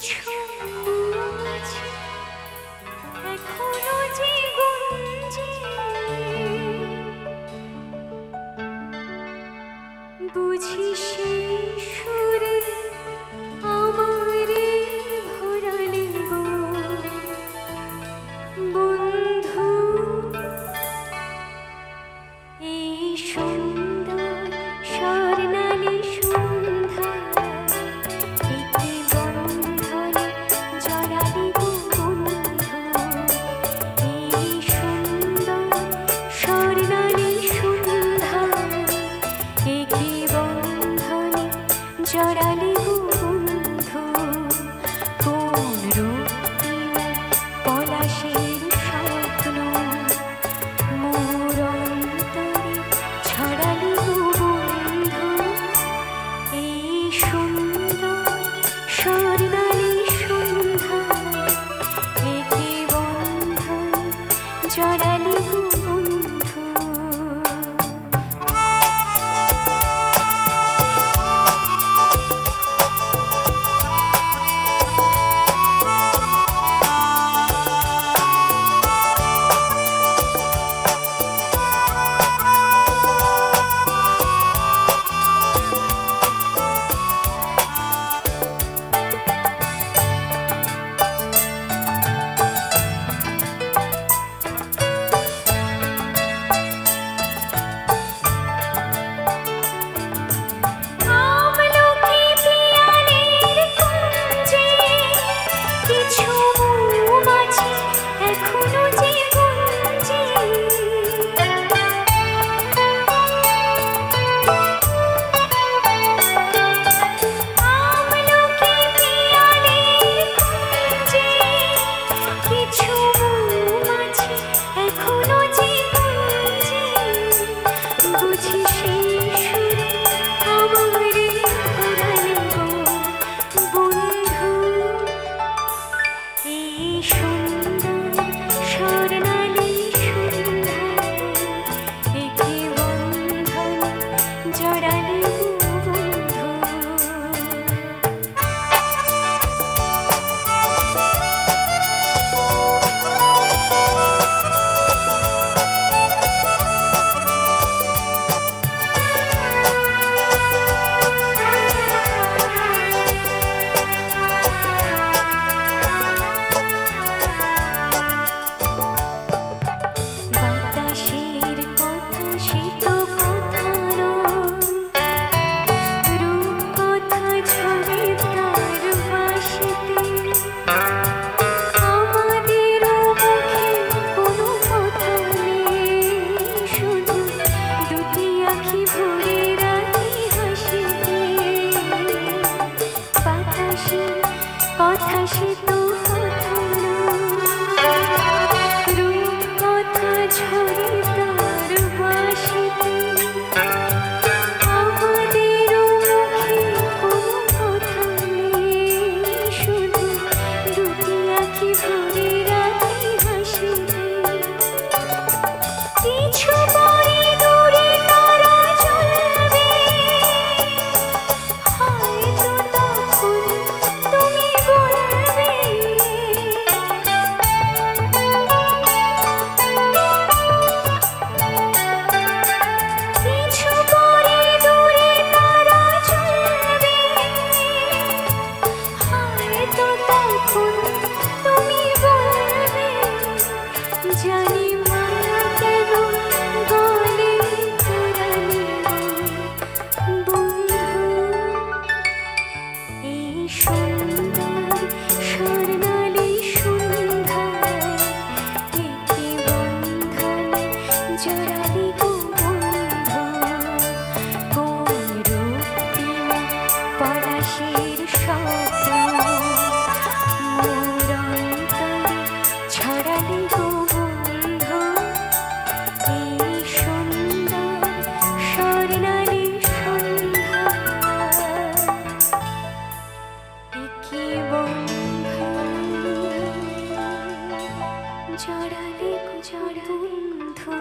কিছু আছে এখনো যে গুঞ্জে, বুঝি সেই সুরে আমারে ভরালে গো বন্ধু। এই সুন্দর স্বর্ণালী সন্ধ্যা একে বন্ধনে জড়ালে গো বন্ধু। এই সুন্দর স্বর্ণালী সন্ধ্যা একে বন্ধনে জড়ালে গো বন্ধু। কোন রূপে পলাশের স্বপ্ন মোর অন্তরে ছড়ালে গো বন্ধু। এই সুন্দর স্বর্ণালী সন্ধ্যা একে বন্ধনে জড়ালে গো বন্ধু। কথা সে তো রূপ কথা ঝরে তার বাঁশিতে, আমাদের মুখে কোনো কথা নেই, শুধু দুটি আঁখি ভরে রাখি হাসিতে। কিছু পরে দূরে তারা চলবে, হয়তো তখন তুমি বলবে কিছু পরে দূরে তারা চলবে, হয়তো তখন তুমি বলবে জানি মায়া কেন গলে জড়ালে বন্ধু। এই সুন্দর স্বর্ণালী সন্ধ্যায় একে বন্ধনে জড়ালে গো বন্ধু। কোন রূপিণী পলাশের স্বপ্ন মোর অন্তরে ছড়ালে গো বন্ধু। এই সুন্দর স্বর্ণালী সন্ধ্যা একে বন্ধনে জড়ালে গো বন্ধু।